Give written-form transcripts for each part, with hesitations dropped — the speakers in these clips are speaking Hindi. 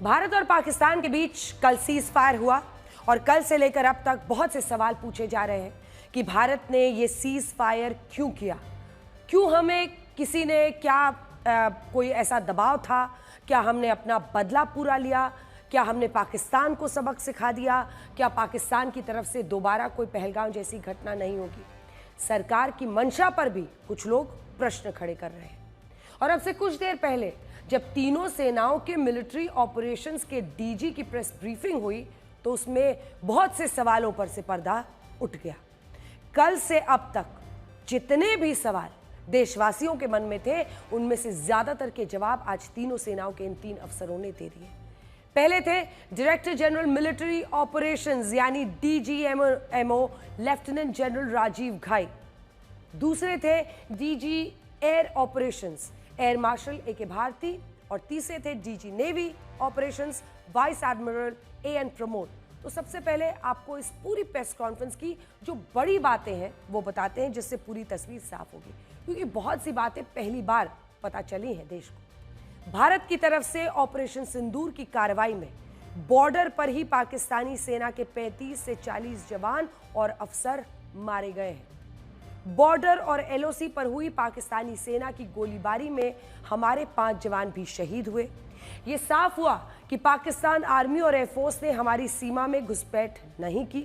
भारत और पाकिस्तान के बीच कल सीज फायर हुआ और कल से लेकर अब तक बहुत से सवाल पूछे जा रहे हैं कि भारत ने ये सीज फायर क्यों किया, क्यों हमें किसी ने कोई ऐसा दबाव था, क्या हमने अपना बदला पूरा लिया, क्या हमने पाकिस्तान को सबक सिखा दिया, क्या पाकिस्तान की तरफ से दोबारा कोई पहलगाम जैसी घटना नहीं होगी। सरकार की मंशा पर भी कुछ लोग प्रश्न खड़े कर रहे हैं। और अब से कुछ देर पहले जब तीनों सेनाओं के मिलिट्री ऑपरेशंस के डीजी की प्रेस ब्रीफिंग हुई तो उसमें बहुत से सवालों पर से पर्दा उठ गया। कल से अब तक जितने भी सवाल देशवासियों के मन में थे उनमें से ज्यादातर के जवाब आज तीनों सेनाओं के इन तीन अफसरों ने दे दिए। पहले थे डायरेक्टर जनरल मिलिट्री ऑपरेशंस यानी DGMO lieutenant general Rajiv Ghai. दूसरे थे DG air operations air marshal A K Bharati और तीसरे थे DG navy operations vice admiral AN Pramod. तो सबसे पहले आपको इस पूरी प्रेस कॉन्फ्रेंस की जो बड़ी बातें हैं वो बताते हैं जिससे पूरी तस्वीर साफ होगी, क्योंकि बहुत सी बातें पहली बार पता चली हैं देश को। भारत की तरफ से ऑपरेशन सिंदूर की कार्रवाई में बॉर्डर पर ही पाकिस्तानी सेना के 35 से 40 जवान और अफसर मारे गए हैं। बॉर्डर और एलओसी पर हुई पाकिस्तानी सेना की गोलीबारी में हमारे 5 जवान भी शहीद हुए। ये साफ हुआ कि पाकिस्तान आर्मी और एयरफोर्स ने हमारी सीमा में घुसपैठ नहीं की।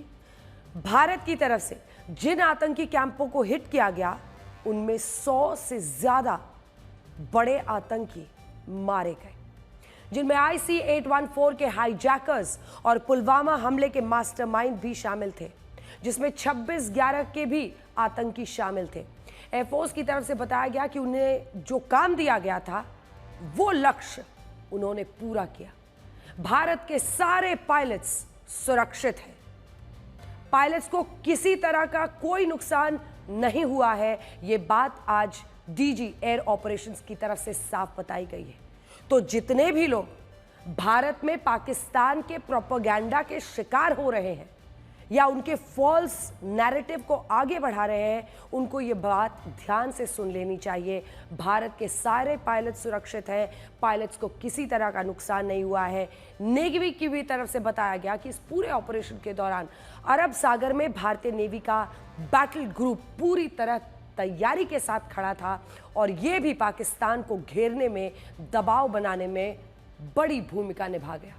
भारत की तरफ से जिन आतंकी कैंपों को हिट किया गया उनमें 100 से ज्यादा बड़े आतंकी मारे गए, जिनमें IC-814 के हाईजैकर्स और पुलवामा हमले के मास्टरमाइंड भी शामिल थे, जिसमें 26/11 के भी आतंकी शामिल थे। एयरफोर्स की तरफ से बताया गया कि उन्हें जो काम दिया गया था वो लक्ष्य उन्होंने पूरा किया। भारत के सारे पायलट्स सुरक्षित हैं। पायलट्स को किसी तरह का कोई नुकसान नहीं हुआ है, ये बात आज डीजी एयर ऑपरेशंस की तरफ से साफ बताई गई है। तो जितने भी लोग भारत में पाकिस्तान के प्रोपेगेंडा के शिकार हो रहे हैं या उनके फॉल्स नैरेटिव को आगे बढ़ा रहे हैं, उनको ये बात ध्यान से सुन लेनी चाहिए। भारत के सारे पायलट सुरक्षित हैं, पायलट्स को किसी तरह का नुकसान नहीं हुआ है। नेवी की भी तरफ से बताया गया कि इस पूरे ऑपरेशन के दौरान अरब सागर में भारतीय नेवी का बैटल ग्रुप पूरी तरह तैयारी के साथ खड़ा था और ये भी पाकिस्तान को घेरने में, दबाव बनाने में बड़ी भूमिका निभा गया।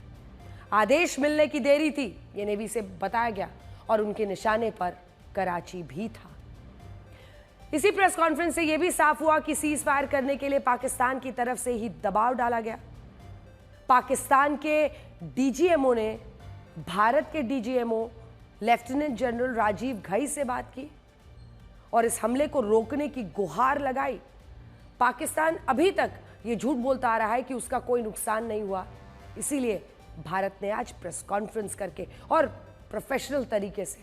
आदेश मिलने की देरी थी, ये नेवी से बताया गया, और उनके निशाने पर कराची भी था। इसी प्रेस कॉन्फ्रेंस से यह भी साफ हुआ कि सीज फायर करने के लिए पाकिस्तान की तरफ से ही दबाव डाला गया। पाकिस्तान के डीजीएमओ ने भारत के डीजीएमओ लेफ्टिनेंट जनरल राजीव घाई से बात की और इस हमले को रोकने की गुहार लगाई। पाकिस्तान अभी तक ये झूठ बोलता आ रहा है कि उसका कोई नुकसान नहीं हुआ, इसीलिए भारत ने आज प्रेस कॉन्फ्रेंस करके और प्रोफेशनल तरीके से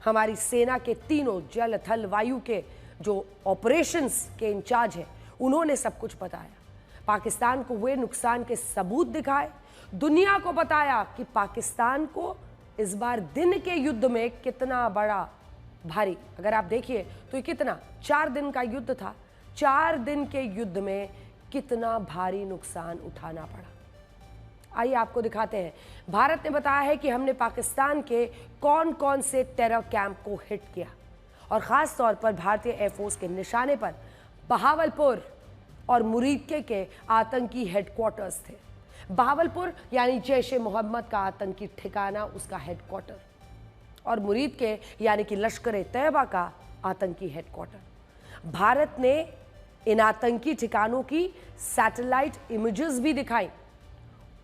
हमारी सेना के तीनों जल थल वायु के जो ऑपरेशंस के इंचार्ज हैं उन्होंने सब कुछ बताया। पाकिस्तान को हुए नुकसान के सबूत दिखाए, दुनिया को बताया कि पाकिस्तान को इस बार दिन के युद्ध में कितना बड़ा भारी, अगर आप देखिए तो ये कितना 4 दिन का युद्ध था, 4 दिन के युद्ध में कितना भारी नुकसान उठाना पड़ा। आइए आपको दिखाते हैं। भारत ने बताया है कि हमने पाकिस्तान के कौन कौन से टेरर कैंप को हिट किया और खास तौर पर भारतीय एयरफोर्स के निशाने पर बहावलपुर और मुरीदके के आतंकी हेडक्वार्टर्स थे। बहावलपुर यानी जैश ए मोहम्मद का आतंकी ठिकाना, उसका हेडक्वार्टर, और मुरीदके यानी कि लश्कर तैयबा का आतंकी हेडक्वार्टर। भारत ने इन आतंकी ठिकानों की सैटेलाइट इमेजेस भी दिखाई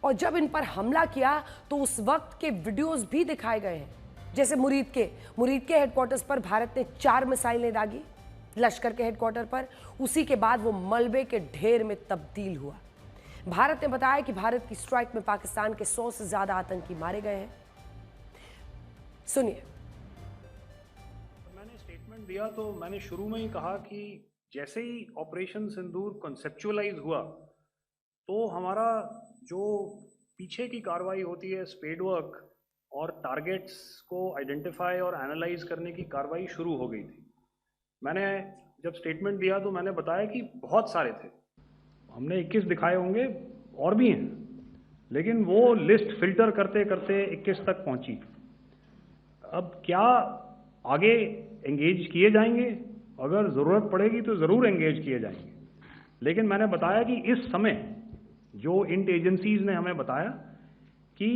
और जब इन पर हमला किया तो उस वक्त के वीडियोस भी दिखाए गए हैं। जैसे मुरीदके हेडक्वार्टर्स पर भारत ने 4 मिसाइलें दागी लश्कर के हेडक्वार्टर पर, उसी के बाद वो मलबे के ढेर में तब्दील हुआ। भारत ने बताया कि भारत की स्ट्राइक में पाकिस्तान के 100 से ज्यादा आतंकी मारे गए हैं। सुनिए। मैंने स्टेटमेंट दिया तो मैंने शुरू में ही कहा कि जैसे ही ऑपरेशन सिंदूर कॉन्सेप्चुअलाइज हुआ तो हमारा जो पीछे की कार्रवाई होती है, स्पेड वर्क और टारगेट्स को आइडेंटिफाई और एनालाइज करने की कार्रवाई शुरू हो गई थी। मैंने जब स्टेटमेंट दिया तो मैंने बताया कि बहुत सारे थे, हमने 21 दिखाए होंगे और भी हैं, लेकिन वो लिस्ट फिल्टर करते करते 21 तक पहुंची। अब क्या आगे एंगेज किए जाएंगे? अगर ज़रूरत पड़ेगी तो ज़रूर एंगेज किए जाएंगे, लेकिन मैंने बताया कि इस समय जो इंट एजेंसीज ने हमें बताया कि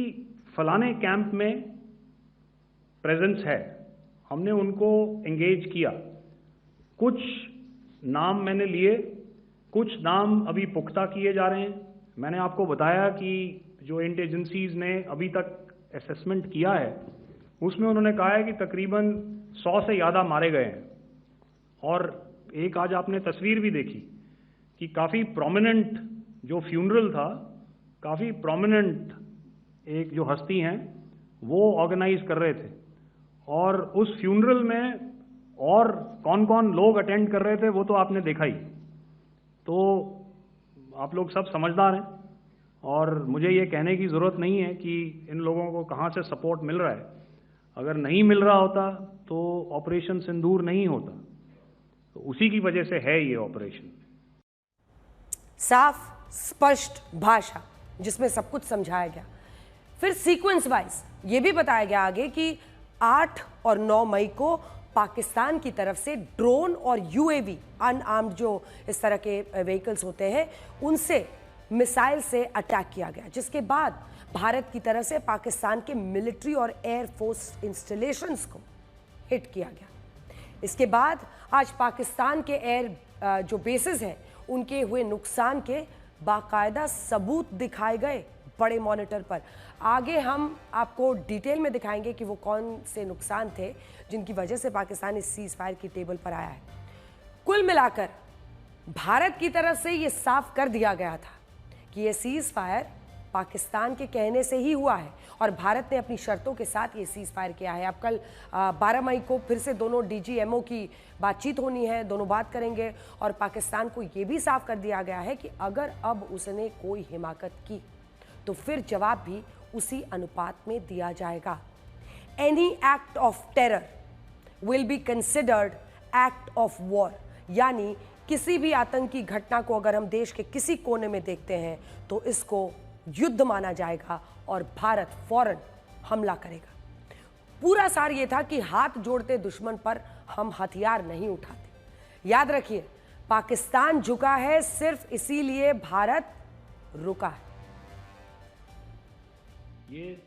फलाने कैंप में प्रेजेंस है, हमने उनको एंगेज किया। कुछ नाम मैंने लिए, कुछ नाम अभी पुख्ता किए जा रहे हैं। मैंने आपको बताया कि जो इंट एजेंसीज ने अभी तक असेसमेंट किया है उसमें उन्होंने कहा है कि तकरीबन 100 से ज़्यादा मारे गए हैं। और एक आज आपने तस्वीर भी देखी कि काफ़ी प्रोमिनेंट जो फ्यूनरल था, काफ़ी प्रोमिनेंट एक जो हस्ती हैं वो ऑर्गेनाइज कर रहे थे, और उस फ्यूनरल में और कौन कौन लोग अटेंड कर रहे थे वो तो आपने देखा ही। तो आप लोग सब समझदार हैं, और मुझे ये कहने की ज़रूरत नहीं है कि इन लोगों को कहाँ से सपोर्ट मिल रहा है। अगर नहीं मिल रहा होता तो ऑपरेशन सिंदूर नहीं होता, तो उसी की वजह से है ये ऑपरेशन। साफ स्पष्ट भाषा जिसमें सब कुछ समझाया गया। फिर सीक्वेंस वाइज ये भी बताया गया आगे कि 8 और 9 मई को पाकिस्तान की तरफ से ड्रोन और यूएवी अनआर्म्ड जो इस तरह के व्हीकल्स होते हैं उनसे मिसाइल से अटैक किया गया, जिसके बाद भारत की तरफ से पाकिस्तान के मिलिट्री और एयरफोर्स इंस्टॉलेशंस को हिट किया गया। इसके बाद आज पाकिस्तान के एयर जो बेसिस हैं उनके हुए नुकसान के बाकायदा सबूत दिखाए गए बड़े मॉनिटर पर। आगे हम आपको डिटेल में दिखाएंगे कि वो कौन से नुकसान थे जिनकी वजह से पाकिस्तान इस सीज फायर की टेबल पर आया है। कुल मिलाकर भारत की तरफ से ये साफ कर दिया गया था कि ये सीज फायर पाकिस्तान के कहने से ही हुआ है और भारत ने अपनी शर्तों के साथ ये सीज फायर किया है। अब कल 12 मई को फिर से दोनों डीजीएमओ की बातचीत होनी है, दोनों बात करेंगे, और पाकिस्तान को ये भी साफ कर दिया गया है कि अगर अब उसने कोई हिमाकत की तो फिर जवाब भी उसी अनुपात में दिया जाएगा। Any act of terror will be considered act of war, यानी किसी भी आतंकी घटना को अगर हम देश के किसी कोने में देखते हैं तो इसको युद्ध माना जाएगा और भारत फौरन हमला करेगा। पूरा सार ये था कि हाथ जोड़ते दुश्मन पर हम हथियार नहीं उठाते। याद रखिए, पाकिस्तान झुका है सिर्फ इसीलिए भारत रुका है। ये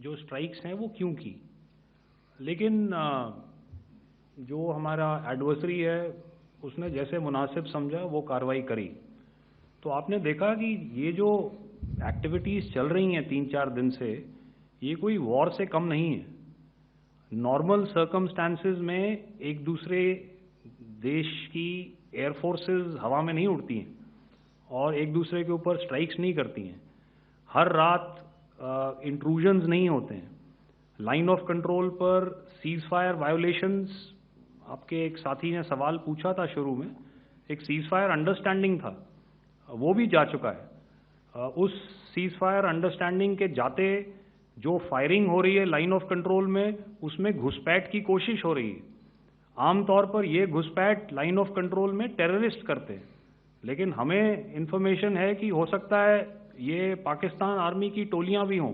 जो स्ट्राइक्स हैं वो क्यों की, लेकिन जो हमारा एडवर्सरी है उसने जैसे मुनासिब समझा वो कार्रवाई करी। तो आपने देखा कि ये जो एक्टिविटीज़ चल रही हैं 3-4 दिन से, ये कोई वॉर से कम नहीं है। नॉर्मल सर्कमस्टांसेस में एक दूसरे देश की एयरफोर्सेस हवा में नहीं उड़ती हैं और एक दूसरे के ऊपर स्ट्राइक्स नहीं करती हैं। हर रात इंट्रूजन्स नहीं होते हैं। लाइन ऑफ कंट्रोल पर सीज फायर वायोलेशंस, आपके एक साथी ने सवाल पूछा था शुरू में, एक सीज फायर अंडरस्टैंडिंग था, वो भी जा चुका है। उस सीज फायर अंडरस्टैंडिंग के जाते जो फायरिंग हो रही है लाइन ऑफ कंट्रोल में, उसमें घुसपैठ की कोशिश हो रही है। आमतौर पर ये घुसपैठ लाइन ऑफ कंट्रोल में टेररिस्ट करते हैं, लेकिन हमें इंफॉर्मेशन है कि हो सकता है ये पाकिस्तान आर्मी की टोलियां भी हों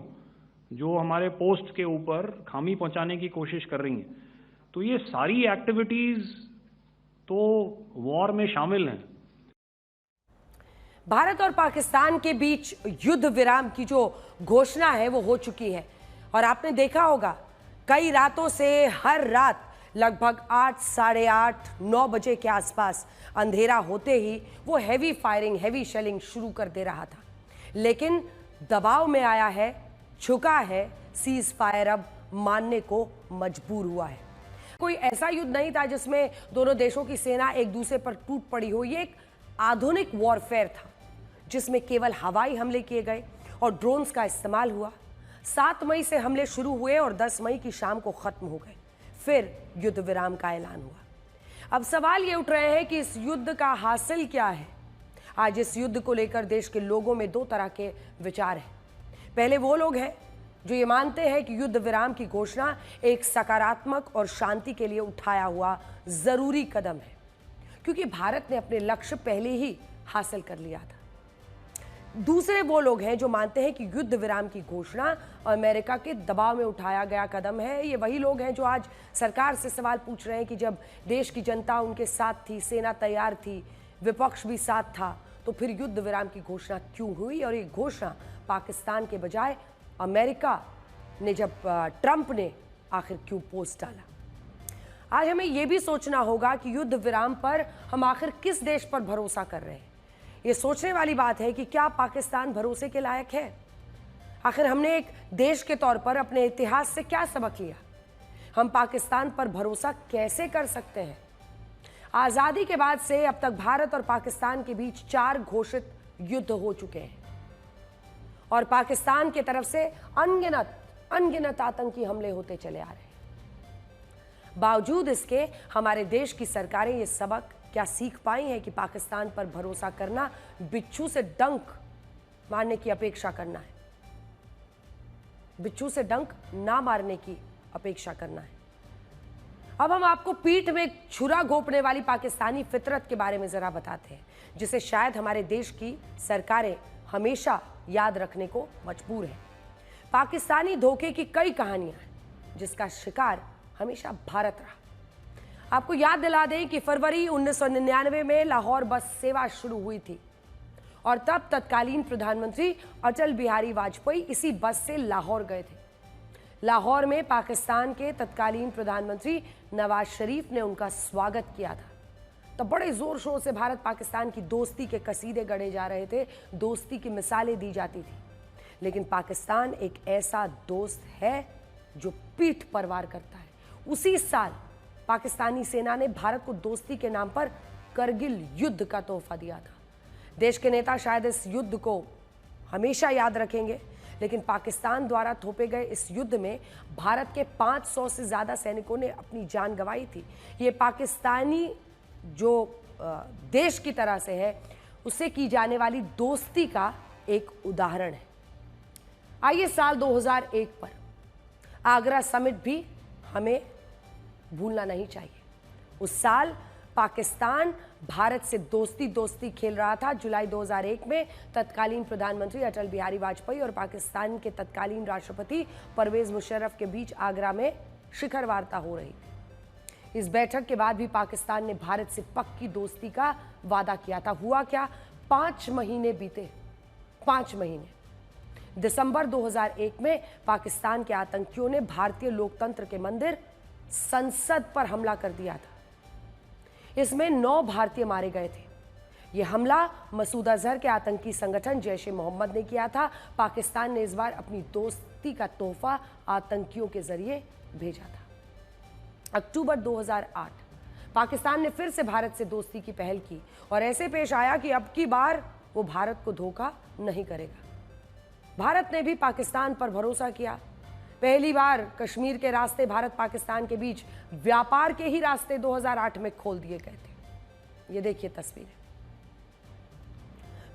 जो हमारे पोस्ट के ऊपर खामी पहुंचाने की कोशिश कर रही हैं। तो ये सारी एक्टिविटीज तो वॉर में शामिल हैं। भारत और पाकिस्तान के बीच युद्ध विराम की जो घोषणा है वो हो चुकी है, और आपने देखा होगा कई रातों से हर रात लगभग 8, साढ़े 8, 9 बजे के आसपास अंधेरा होते ही वो हैवी फायरिंग, हैवी शेलिंग शुरू कर दे रहा था। लेकिन दबाव में आया है, झुका है, सीज फायर अब मानने को मजबूर हुआ है। कोई ऐसा युद्ध नहीं था जिसमें दोनों देशों की सेना एक दूसरे पर टूट पड़ी हो। ये एक आधुनिक वॉरफेयर था जिसमें केवल हवाई हमले किए गए और ड्रोन्स का इस्तेमाल हुआ। 7 मई से हमले शुरू हुए और 10 मई की शाम को खत्म हो गए। फिर युद्ध विराम का ऐलान हुआ। अब सवाल ये उठ रहे हैं कि इस युद्ध का हासिल क्या है। आज इस युद्ध को लेकर देश के लोगों में 2 तरह के विचार हैं। पहले वो लोग हैं जो ये मानते हैं कि युद्ध विराम की घोषणा एक सकारात्मक और शांति के लिए उठाया हुआ जरूरी कदम है, क्योंकि भारत ने अपने लक्ष्य पहले ही हासिल कर लिया था। दूसरे वो लोग हैं जो मानते हैं कि युद्ध विराम की घोषणा अमेरिका के दबाव में उठाया गया कदम है। ये वही लोग हैं जो आज सरकार से सवाल पूछ रहे हैं कि जब देश की जनता उनके साथ थी, सेना तैयार थी, विपक्ष भी साथ था, तो फिर युद्ध विराम की घोषणा क्यों हुई? और ये घोषणा पाकिस्तान के बजाय अमेरिका ने जब ट्रंप ने आखिर क्यों पोस्ट डाला? आज हमें यह भी सोचना होगा कि युद्ध विराम पर हम आखिर किस देश पर भरोसा कर रहे हैं। ये सोचने वाली बात है कि क्या पाकिस्तान भरोसे के लायक है? आखिर हमने एक देश के तौर पर अपने इतिहास से क्या सबक लिया? हम पाकिस्तान पर भरोसा कैसे कर सकते हैं? आजादी के बाद से अब तक भारत और पाकिस्तान के बीच 4 घोषित युद्ध हो चुके हैं और पाकिस्तान की तरफ से अनगिनत आतंकी हमले होते चले आ रहे हैं। बावजूद इसके हमारे देश की सरकारें ये सबक क्या सीख पाई हैं कि पाकिस्तान पर भरोसा करना बिच्छू से डंक मारने की अपेक्षा करना है, बिच्छू से डंक ना मारने की अपेक्षा करना है। अब हम आपको पीठ में छुरा घोंपने वाली पाकिस्तानी फितरत के बारे में जरा बताते हैं, जिसे शायद हमारे देश की सरकारें हमेशा याद रखने को मजबूर हैं। पाकिस्तानी धोखे की कई कहानियां हैं जिसका शिकार हमेशा भारत रहा। आपको याद दिला दें कि फरवरी 1999 में लाहौर बस सेवा शुरू हुई थी और तब तत्कालीन प्रधानमंत्री अटल बिहारी वाजपेयी इसी बस से लाहौर गए थे। लाहौर में पाकिस्तान के तत्कालीन प्रधानमंत्री नवाज शरीफ ने उनका स्वागत किया था। तब बड़े जोर शोर से भारत पाकिस्तान की दोस्ती के कसीदे गढ़े जा रहे थे, दोस्ती की मिसालें दी जाती थी। लेकिन पाकिस्तान एक ऐसा दोस्त है जो पीठ पर वार करता है। उसी साल पाकिस्तानी सेना ने भारत को दोस्ती के नाम पर करगिल युद्ध का तोहफा दिया था। देश के नेता शायद इस युद्ध को हमेशा याद रखेंगे, लेकिन पाकिस्तान द्वारा थोपे गए इस युद्ध में भारत के 500 से ज़्यादा सैनिकों ने अपनी जान गंवाई थी। ये पाकिस्तानी जो देश की तरह से है उससे की जाने वाली दोस्ती का एक उदाहरण है। आइए साल 2001 पर आगरा समिट भी हमें भूलना नहीं चाहिए। उस साल पाकिस्तान भारत से दोस्ती खेल रहा था। जुलाई 2001 में तत्कालीन प्रधानमंत्री अटल बिहारी वाजपेयी और पाकिस्तान के तत्कालीन राष्ट्रपति परवेज मुशर्रफ के बीच आगरा में शिखर वार्ता हो रही थी। इस बैठक के बाद भी पाकिस्तान ने भारत से पक्की दोस्ती का वादा किया था। हुआ क्या? 5 महीने बीते। 5 महीने। दिसंबर 2001 में पाकिस्तान के आतंकियों ने भारतीय लोकतंत्र के मंदिर संसद पर हमला कर दिया था। इसमें 9 भारतीय मारे गए थे। यह हमला मसूद अजहर के आतंकी संगठन जैश ए मोहम्मद ने किया था। पाकिस्तान ने इस बार अपनी दोस्ती का तोहफा आतंकियों के जरिए भेजा था। अक्टूबर 2008 पाकिस्तान ने फिर से भारत से दोस्ती की पहल की और ऐसे पेश आया कि अब की बार वो भारत को धोखा नहीं करेगा। भारत ने भी पाकिस्तान पर भरोसा किया। पहली बार कश्मीर के रास्ते भारत पाकिस्तान के बीच व्यापार के ही रास्ते 2008 में खोल दिए गए थे। ये देखिए तस्वीरें।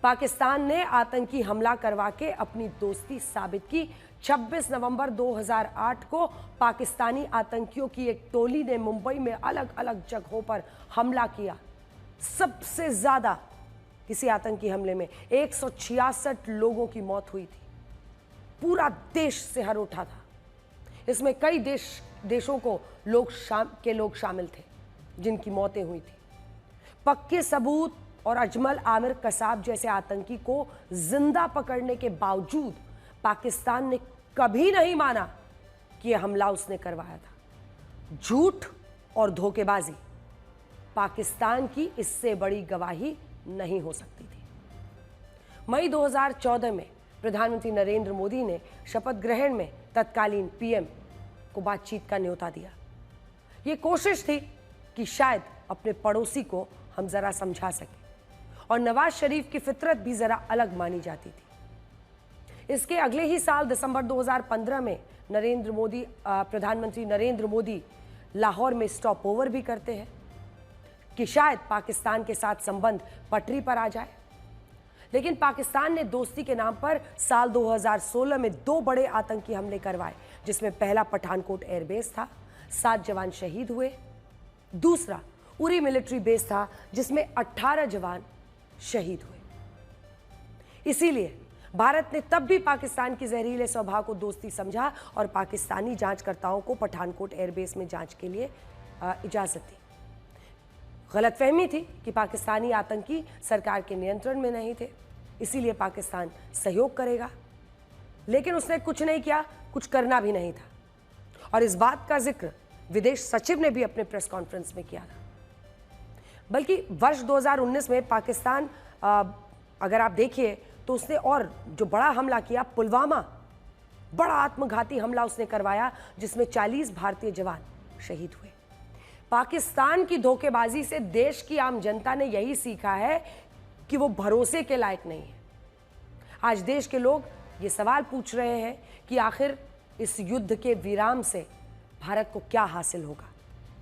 पाकिस्तान ने आतंकी हमला करवा के अपनी दोस्ती साबित की। 26 नवंबर 2008 को पाकिस्तानी आतंकियों की एक टोली ने मुंबई में अलग अलग जगहों पर हमला किया। सबसे ज्यादा किसी आतंकी हमले में 166 लोगों की मौत हुई थी। पूरा देश सिहर उठा था। इसमें कई देशों को लोग शामिल थे जिनकी मौतें हुई थी। पक्के सबूत और अजमल आमिर कसाब जैसे आतंकी को जिंदा पकड़ने के बावजूद पाकिस्तान ने कभी नहीं माना कि यह हमला उसने करवाया था। झूठ और धोखेबाजी पाकिस्तान की इससे बड़ी गवाही नहीं हो सकती थी। मई 2014 में प्रधानमंत्री नरेंद्र मोदी ने शपथ ग्रहण में तत्कालीन पीएम को बातचीत का न्योता दिया। यह कोशिश थी कि शायद अपने पड़ोसी को हम जरा समझा सकें और नवाज शरीफ की फितरत भी जरा अलग मानी जाती थी। इसके अगले ही साल दिसंबर 2015 में प्रधानमंत्री नरेंद्र मोदी लाहौर में स्टॉप ओवर भी करते हैं कि शायद पाकिस्तान के साथ संबंध पटरी पर आ जाए। लेकिन पाकिस्तान ने दोस्ती के नाम पर साल 2016 में 2 बड़े आतंकी हमले करवाए, जिसमें पहला पठानकोट एयरबेस था, 7 जवान शहीद हुए। दूसरा उरी मिलिट्री बेस था जिसमें 18 जवान शहीद हुए। इसीलिए भारत ने तब भी पाकिस्तान की जहरीले स्वभाव को दोस्ती समझा और पाकिस्तानी जांचकर्ताओं को पठानकोट एयरबेस में जांच के लिए इजाजत दी। गलतफहमी थी कि पाकिस्तानी आतंकी सरकार के नियंत्रण में नहीं थे, इसीलिए पाकिस्तान सहयोग करेगा, लेकिन उसने कुछ नहीं किया, कुछ करना भी नहीं था। और इस बात का जिक्र विदेश सचिव ने भी अपने प्रेस कॉन्फ्रेंस में किया था। बल्कि वर्ष 2019 में पाकिस्तान, अगर आप देखिए तो उसने और जो बड़ा हमला किया, पुलवामा, बड़ा आत्मघाती हमला उसने करवाया जिसमें 40 भारतीय जवान शहीद हुए। पाकिस्तान की धोखेबाजी से देश की आम जनता ने यही सीखा है कि वो भरोसे के लायक नहीं है। आज देश के लोग ये सवाल पूछ रहे हैं कि आखिर इस युद्ध के विराम से भारत को क्या हासिल होगा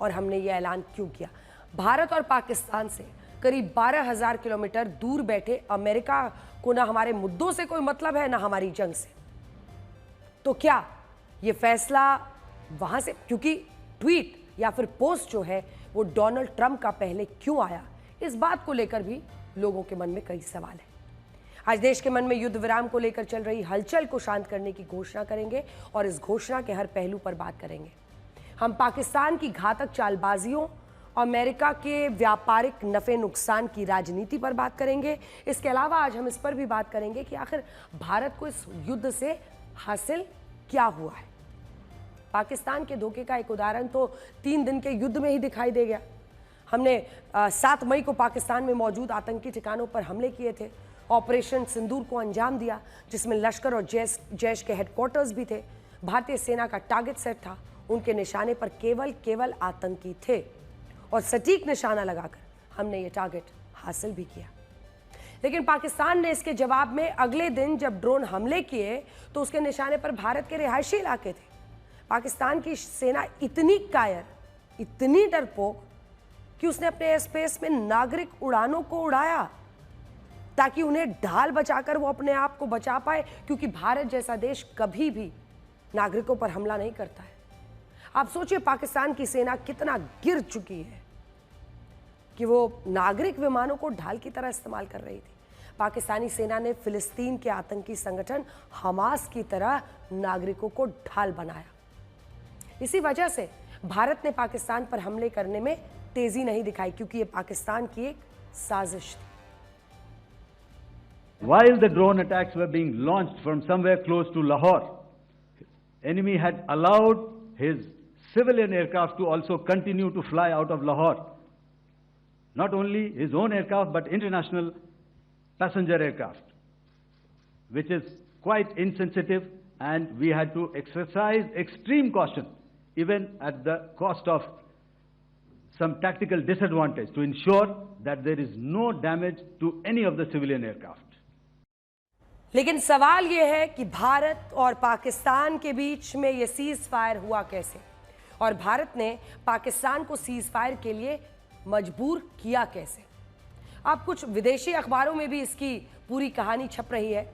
और हमने ये ऐलान क्यों किया। भारत और पाकिस्तान से करीब 12,000 किलोमीटर दूर बैठे अमेरिका को ना हमारे मुद्दों से कोई मतलब है, ना हमारी जंग से। तो क्या ये फैसला वहां से, क्योंकि ट्वीट या फिर पोस्ट जो है वो डोनाल्ड ट्रंप का पहले क्यों आया, इस बात को लेकर भी लोगों के मन में कई सवाल है। आज देश के मन में युद्ध विराम को लेकर चल रही हलचल को शांत करने की घोषणा करेंगे और इस घोषणा के हर पहलू पर बात करेंगे। हम पाकिस्तान की घातक चालबाजियों, अमेरिका के व्यापारिक नफे नुकसान की राजनीति पर बात करेंगे। इसके अलावा आज हम इस पर भी बात करेंगे कि आखिर भारत को इस युद्ध से हासिल क्या हुआ है। पाकिस्तान के धोखे का एक उदाहरण तो 3 दिन के युद्ध में ही दिखाई दे गया। हमने 7 मई को पाकिस्तान में मौजूद आतंकी ठिकानों पर हमले किए थे, ऑपरेशन सिंदूर को अंजाम दिया, जिसमें लश्कर और जैश के हेडक्वार्टर्स भी थे। भारतीय सेना का टारगेट सेट था, उनके निशाने पर केवल आतंकी थे और सटीक निशाना लगाकर हमने ये टारगेट हासिल भी किया। लेकिन पाकिस्तान ने इसके जवाब में अगले दिन जब ड्रोन हमले किए तो उसके निशाने पर भारत के रिहायशी इलाके थे। पाकिस्तान की सेना इतनी कायर, इतनी डरपोक कि उसने अपने एयर स्पेस में नागरिक उड़ानों को उड़ाया ताकि उन्हें ढाल बचाकर वो अपने आप को बचा पाए, क्योंकि भारत जैसा देश कभी भी नागरिकों पर हमला नहीं करता है। आप सोचिए पाकिस्तान की सेना कितना गिर चुकी है कि वो नागरिक विमानों को ढाल की तरह इस्तेमाल कर रही थी। पाकिस्तानी सेना ने फिलिस्तीन के आतंकी संगठन हमास की तरह नागरिकों को ढाल बनाया। इसी वजह से भारत ने पाकिस्तान पर हमले करने में तेजी नहीं दिखाई, क्योंकि ये पाकिस्तान की एक साजिश थी। While the drone attacks were being launched from somewhere close to Lahore, enemy had allowed his civilian aircraft to also continue to fly out of Lahore. Not only his own aircraft, but international passenger aircraft, which is quite insensitive, and we had to exercise extreme caution, even at the cost of some tactical disadvantage, to ensure that there is no damage to any of the civilian aircraft. लेकिन सवाल यह है कि भारत और पाकिस्तान के बीच में यह सीज फायर हुआ कैसे, और भारत ने पाकिस्तान को सीज फायर के लिए मजबूर किया कैसे। अब कुछ विदेशी अखबारों में भी इसकी पूरी कहानी छप रही है।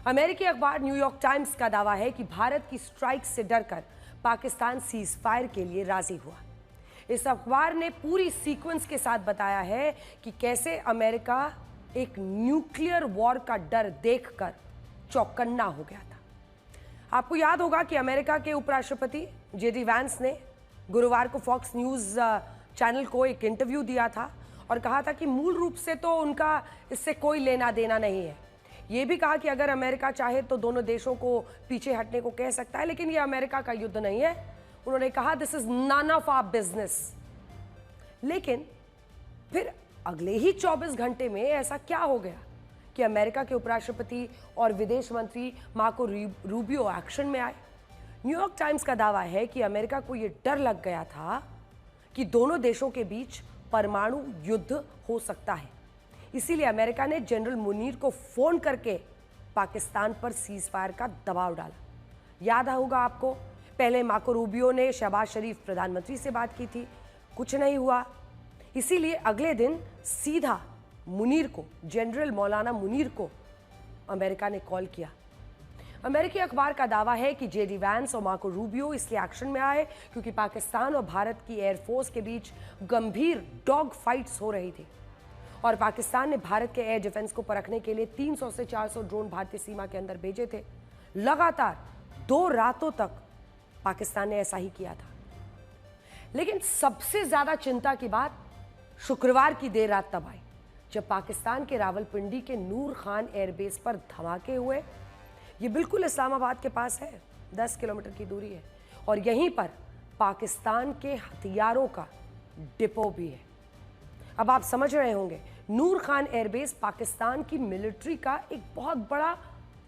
अमेरिकी अखबार न्यूयॉर्क टाइम्स का दावा है कि भारत की स्ट्राइक से डरकर पाकिस्तान सीज फायर के लिए राजी हुआ। इस अखबार ने पूरी सीक्वेंस के साथ बताया है कि कैसे अमेरिका एक न्यूक्लियर वॉर का डर देखकर चौकन्ना हो गया था। आपको याद होगा कि अमेरिका के उपराष्ट्रपति जेडी वैंस ने गुरुवार को फॉक्स न्यूज़ चैनल को एक इंटरव्यू दिया था और कहा था कि मूल रूप से तो उनका इससे कोई लेना देना नहीं है। ये भी कहा कि अगर अमेरिका चाहे तो दोनों देशों को पीछे हटने को कह सकता है, लेकिन ये अमेरिका का युद्ध नहीं है। उन्होंने कहा this is none of our business. लेकिन फिर अगले ही 24 घंटे में ऐसा क्या हो गया कि अमेरिका के उपराष्ट्रपति और विदेश मंत्री मार्को रूबियो एक्शन में आए। न्यूयॉर्क टाइम्स का दावा है कि अमेरिका को यह डर लग गया था कि दोनों देशों के बीच परमाणु युद्ध हो सकता है, इसीलिए अमेरिका ने जनरल मुनीर को फोन करके पाकिस्तान पर सीज फायर का दबाव डाला। याद होगा आपको, पहले मार्को रूबियो ने शहबाज शरीफ प्रधानमंत्री से बात की थी, कुछ नहीं हुआ। इसीलिए अगले दिन सीधा मुनीर को, जनरल मौलाना मुनीर को अमेरिका ने कॉल किया। अमेरिकी अखबार का दावा है कि जेडी वैंस और मार्को रूबियो इसलिए एक्शन में आए क्योंकि पाकिस्तान और भारत की एयरफोर्स के बीच गंभीर डॉग फाइट्स हो रही थी और पाकिस्तान ने भारत के एयर डिफेंस को परखने के लिए 300 से 400 ड्रोन भारतीय सीमा के अंदर भेजे थे। लगातार 2 रातों तक पाकिस्तान ने ऐसा ही किया था। लेकिन सबसे ज्यादा चिंता की बात शुक्रवार की देर रात तब आई जब पाकिस्तान के रावलपिंडी के नूर खान एयरबेस पर धमाके हुए। ये बिल्कुल इस्लामाबाद के पास है, 10 किलोमीटर की दूरी है, और यहीं पर पाकिस्तान के हथियारों का डिपो भी है। अब आप समझ रहे होंगे, नूर खान एयरबेस पाकिस्तान की मिलिट्री का एक बहुत बड़ा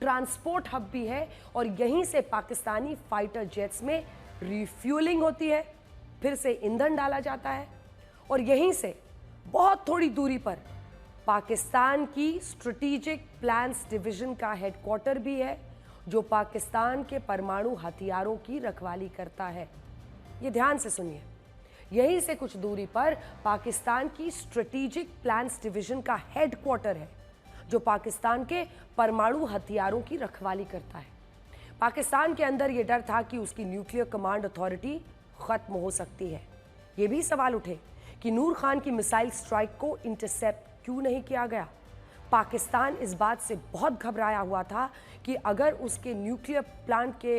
ट्रांसपोर्ट हब भी है और यहीं से पाकिस्तानी फाइटर जेट्स में रिफ्यूलिंग होती है, फिर से ईंधन डाला जाता है, और यहीं से बहुत थोड़ी दूरी पर पाकिस्तान की स्ट्रेटेजिक प्लान्स डिवीजन का हेडक्वार्टर भी है जो पाकिस्तान के परमाणु हथियारों की रखवाली करता है। ये ध्यान से सुनिए, यहीं से कुछ दूरी पर पाकिस्तान की स्ट्रेटेजिक प्लान्स डिवीजन का हेडक्वार्टर है जो पाकिस्तान के परमाणु हथियारों की रखवाली करता है। पाकिस्तान के अंदर यह डर था कि उसकी न्यूक्लियर कमांड अथॉरिटी खत्म हो सकती है। ये भी सवाल उठे कि नूर खान की मिसाइल स्ट्राइक को इंटरसेप्ट क्यों नहीं किया गया। पाकिस्तान इस बात से बहुत घबराया हुआ था कि अगर उसके न्यूक्लियर प्लांट के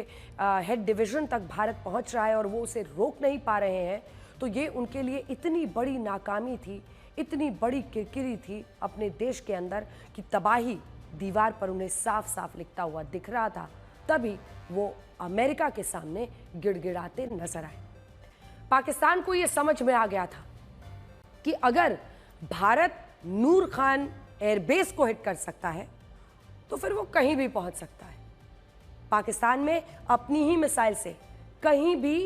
हेड डिवीजन तक भारत पहुंच रहा है और वो उसे रोक नहीं पा रहे हैं, तो ये उनके लिए इतनी बड़ी नाकामी थी, इतनी बड़ी किरकिरी थी अपने देश के अंदर कि तबाही दीवार पर उन्हें साफ साफ लिखता हुआ दिख रहा था। तभी वो अमेरिका के सामने गिड़गिड़ाते नजर आए। पाकिस्तान को यह समझ में आ गया था कि अगर भारत नूर खान एयरबेस को हिट कर सकता है तो फिर वो कहीं भी पहुंच सकता है। पाकिस्तान में अपनी ही मिसाइल से कहीं भी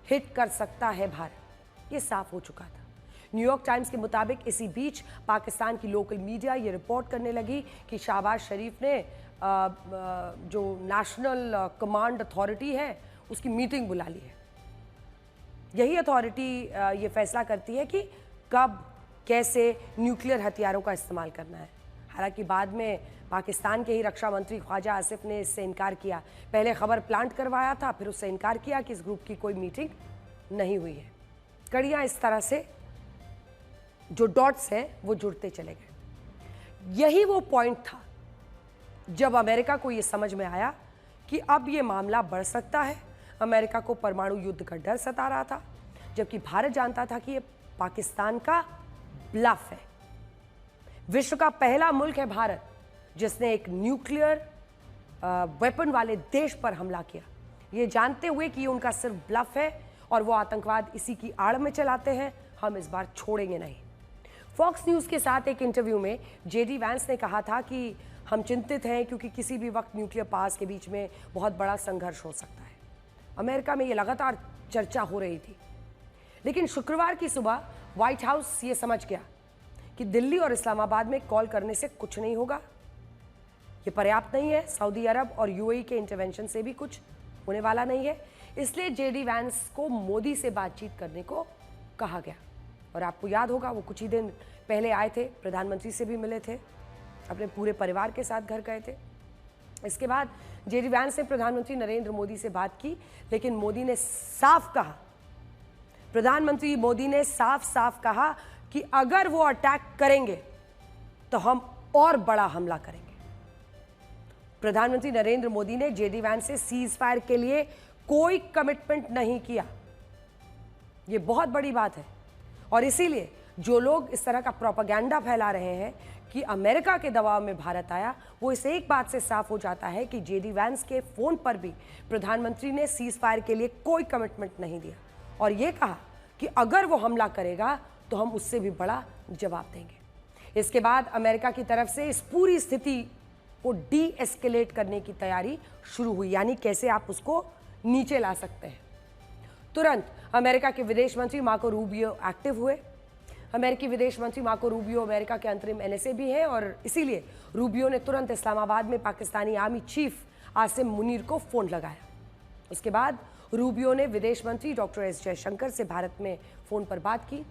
हिट कर सकता है भारत, ये साफ हो चुका था। न्यूयॉर्क टाइम्स के मुताबिक इसी बीच पाकिस्तान की लोकल मीडिया ये रिपोर्ट करने लगी कि शहबाज शरीफ ने जो नेशनल कमांड अथॉरिटी है उसकी मीटिंग बुला ली है। यही अथॉरिटी ये फैसला करती है कि कब कैसे न्यूक्लियर हथियारों का इस्तेमाल करना है। हालांकि बाद में पाकिस्तान के ही रक्षा मंत्री ख्वाजा आसिफ ने इससे इनकार किया। पहले खबर प्लांट करवाया था, फिर उससे इनकार किया कि इस ग्रुप की कोई मीटिंग नहीं हुई है। कड़ियां इस तरह से जो डॉट्स हैं वो जुड़ते चले गए। यही वो पॉइंट था जब अमेरिका को ये समझ में आया कि अब ये मामला बढ़ सकता है। अमेरिका को परमाणु युद्ध का डर सता रहा था, जबकि भारत जानता था कि ये पाकिस्तान का ब्लफ है। विश्व का पहला मुल्क है भारत जिसने एक न्यूक्लियर वेपन वाले देश पर हमला किया, ये जानते हुए कि ये उनका सिर्फ ब्लफ है और वो आतंकवाद इसी की आड़ में चलाते हैं। हम इस बार छोड़ेंगे नहीं। फॉक्स न्यूज़ के साथ एक इंटरव्यू में जेडी वैंस ने कहा था कि हम चिंतित हैं क्योंकि किसी भी वक्त न्यूक्लियर पावर्स के बीच में बहुत बड़ा संघर्ष हो सकता है। अमेरिका में ये लगातार चर्चा हो रही थी, लेकिन शुक्रवार की सुबह व्हाइट हाउस ये समझ गया कि दिल्ली और इस्लामाबाद में कॉल करने से कुछ नहीं होगा, ये पर्याप्त नहीं है। सऊदी अरब और यूएई के इंटरवेंशन से भी कुछ होने वाला नहीं है। इसलिए जेडी वैंस को मोदी से बातचीत करने को कहा गया। और आपको याद होगा वो कुछ ही दिन पहले आए थे, प्रधानमंत्री से भी मिले थे, अपने पूरे परिवार के साथ घर गए थे। इसके बाद जेडी वैंस ने प्रधानमंत्री नरेंद्र मोदी से बात की, लेकिन मोदी ने साफ कहा, प्रधानमंत्री मोदी ने साफ साफ कहा कि अगर वो अटैक करेंगे तो हम और बड़ा हमला करेंगे। प्रधानमंत्री नरेंद्र मोदी ने जेडी वैंस से सीज फायर के लिए कोई कमिटमेंट नहीं किया। यह बहुत बड़ी बात है और इसीलिए जो लोग इस तरह का प्रोपेगेंडा फैला रहे हैं कि अमेरिका के दबाव में भारत आया, वो इस एक बात से साफ हो जाता है कि जेडी वैंस के फोन पर भी प्रधानमंत्री ने सीज फायर के लिए कोई कमिटमेंट नहीं दिया और ये कहा कि अगर वो हमला करेगा तो हम उससे भी बड़ा जवाब देंगे। इसके बाद अमेरिका की तरफ से इस पूरी स्थिति को डी एस्केलेट करने की तैयारी शुरू हुई, यानी कैसे आप उसको नीचे ला सकते हैं। तुरंत अमेरिका के विदेश मंत्री मार्को रूबियो एक्टिव हुए। अमेरिकी विदेश मंत्री मार्को रूबियो अमेरिका के अंतरिम एनएसए भी हैं और इसीलिए रूबियो ने तुरंत इस्लामाबाद में पाकिस्तानी आर्मी चीफ आसिम मुनीर को फोन लगाया। उसके बाद रूबियो ने विदेश मंत्री डॉक्टर एस जयशंकर से भारत में फोन पर बात की।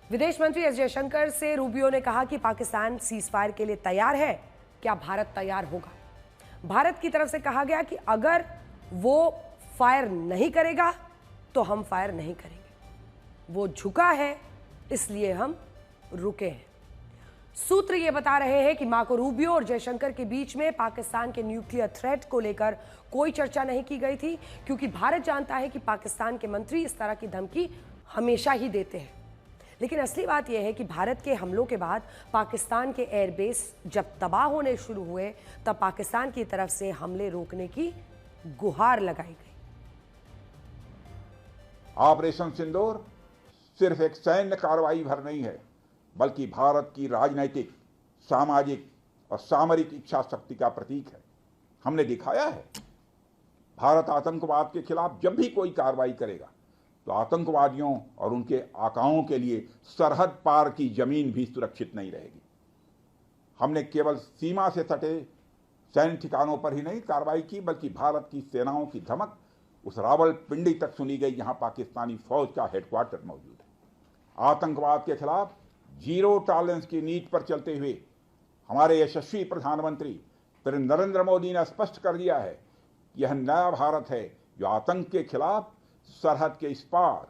विदेश मंत्री एस जयशंकर से रूबियो ने कहा कि पाकिस्तान सीज फायर के लिए तैयार है, क्या भारत तैयार होगा। भारत की तरफ से कहा गया कि अगर वो फायर नहीं करेगा तो हम फायर नहीं करेंगे, वो झुका है इसलिए हम रुके हैं। सूत्र ये बता रहे हैं कि मार्को रूबियो और जयशंकर के बीच में पाकिस्तान के न्यूक्लियर थ्रेट को लेकर कोई चर्चा नहीं की गई थी, क्योंकि भारत जानता है कि पाकिस्तान के मंत्री इस तरह की धमकी हमेशा ही देते हैं। लेकिन असली बात यह है कि भारत के हमलों के बाद पाकिस्तान के एयरबेस जब तबाह होने शुरू हुए, तब पाकिस्तान की तरफ से हमले रोकने की गुहार लगाई गई। ऑपरेशन सिंदूर सिर्फ एक सैन्य कार्रवाई भर नहीं है, बल्कि भारत की राजनीतिक, सामाजिक और सामरिक इच्छा शक्ति का प्रतीक है। हमने दिखाया है, भारत आतंकवाद के खिलाफ जब भी कोई कार्रवाई करेगा तो आतंकवादियों और उनके आकाओं के लिए सरहद पार की जमीन भी सुरक्षित नहीं रहेगी। हमने केवल सीमा से सटे सैन्य ठिकानों पर ही नहीं कार्रवाई की, बल्कि भारत की सेनाओं की धमक उस रावलपिंडी तक सुनी गई जहां पाकिस्तानी फौज का हेडक्वार्टर मौजूद है। आतंकवाद के खिलाफ जीरो टॉलरेंस की नीति पर चलते हुए हमारे यशस्वी प्रधानमंत्री नरेंद्र मोदी ने स्पष्ट कर दिया है कि यह नया भारत है जो आतंक के खिलाफ सरहद के इस पार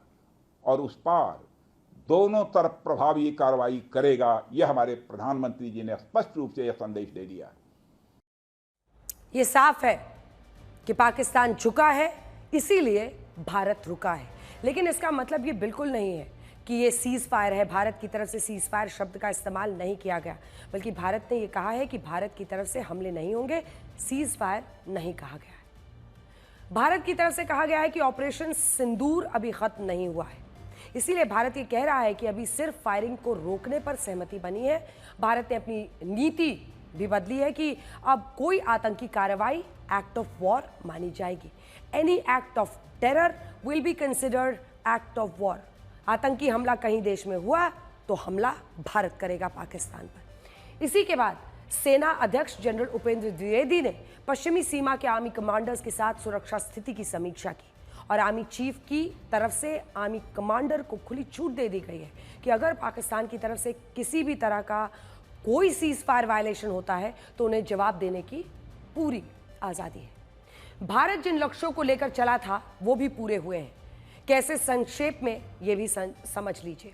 और उस पार दोनों तरफ प्रभावी कार्रवाई करेगा। यह हमारे प्रधानमंत्री जी ने स्पष्ट रूप से यह संदेश दे दिया है। ये साफ है कि पाकिस्तान झुका है, इसीलिए भारत रुका है। लेकिन इसका मतलब ये बिल्कुल नहीं है कि ये सीज फायर है। भारत की तरफ से सीज फायर शब्द का इस्तेमाल नहीं किया गया, बल्कि भारत ने ये कहा है कि भारत की तरफ से हमले नहीं होंगे, सीज फायर नहीं कहा गया है। भारत की तरफ से कहा गया है कि ऑपरेशन सिंदूर अभी खत्म नहीं हुआ है, इसीलिए भारत ये कह रहा है कि अभी सिर्फ फायरिंग को रोकने पर सहमति बनी है। भारत ने अपनी नीति भी बदली है कि अब कोई आतंकी कार्रवाई एक्ट ऑफ वॉर मानी जाएगी। Any act of terror will be considered act of war. आतंकी हमला कहीं देश में हुआ तो हमला भारत करेगा पाकिस्तान पर। इसी के बाद सेना अध्यक्ष जनरल उपेंद्र द्विवेदी ने पश्चिमी सीमा के आर्मी कमांडर्स के साथ सुरक्षा स्थिति की समीक्षा की और आर्मी चीफ की तरफ से आर्मी कमांडर को खुली छूट दे दी गई है कि अगर पाकिस्तान की तरफ से किसी भी तरह का कोई सीज फायर वायलेशन होता है तो उन्हें जवाब देने की पूरी आज़ादी है। भारत जिन लक्ष्यों को लेकर चला था वो भी पूरे हुए हैं। कैसे, संक्षेप में ये भी समझ लीजिए।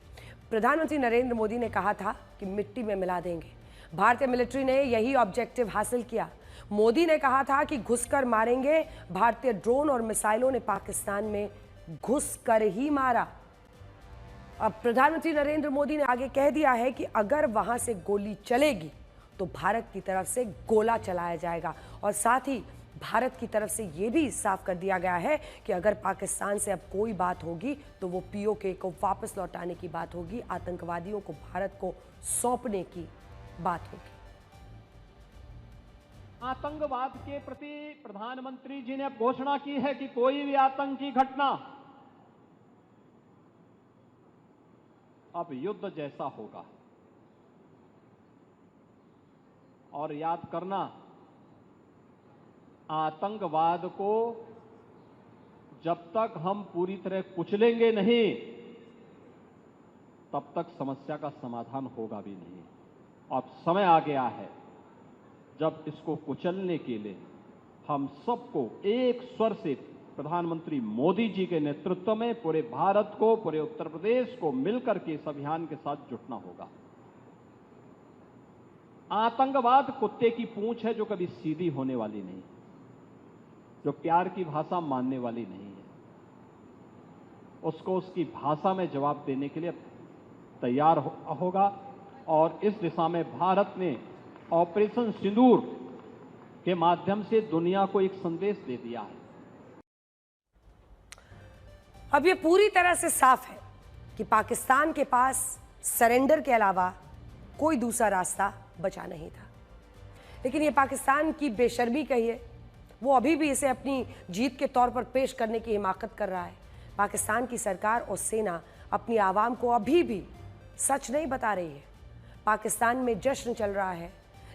प्रधानमंत्री नरेंद्र मोदी ने कहा था कि मिट्टी में मिला देंगे। भारतीय मिलिट्री ने यही ऑब्जेक्टिव हासिल किया। मोदी ने कहा था कि घुसकर मारेंगे। भारतीय ड्रोन और मिसाइलों ने पाकिस्तान में घुसकर ही मारा। अब प्रधानमंत्री नरेंद्र मोदी ने आगे कह दिया है कि अगर वहां से गोली चलेगी तो भारत की तरफ से गोला चलाया जाएगा। और साथ ही भारत की तरफ से यह भी साफ कर दिया गया है कि अगर पाकिस्तान से अब कोई बात होगी तो वो पीओके को वापस लौटाने की बात होगी, आतंकवादियों को भारत को सौंपने की बात होगी। आतंकवाद के प्रति प्रधानमंत्री जी ने घोषणा की है कि कोई भी आतंकी घटना अब युद्ध जैसा होगा। और याद करना, आतंकवाद को जब तक हम पूरी तरह कुचलेंगे नहीं, तब तक समस्या का समाधान होगा भी नहीं। अब समय आ गया है जब इसको कुचलने के लिए हम सबको एक स्वर से प्रधानमंत्री मोदी जी के नेतृत्व में पूरे भारत को, पूरे उत्तर प्रदेश को मिलकर के इस अभियान के साथ जुटना होगा। आतंकवाद कुत्ते की पूंछ है जो कभी सीधी होने वाली नहीं, जो प्यार की भाषा मानने वाली नहीं है। उसको उसकी भाषा में जवाब देने के लिए तैयार होगा। और इस दिशा में भारत ने ऑपरेशन सिंदूर के माध्यम से दुनिया को एक संदेश दे दिया है। अब ये पूरी तरह से साफ है कि पाकिस्तान के पास सरेंडर के अलावा कोई दूसरा रास्ता बचा नहीं था। लेकिन ये पाकिस्तान की बेशर्मी कहिए, वो अभी भी इसे अपनी जीत के तौर पर पेश करने की हिमाकत कर रहा है। पाकिस्तान की सरकार और सेना अपनी आवाम को अभी भी सच नहीं बता रही है। पाकिस्तान में जश्न चल रहा है,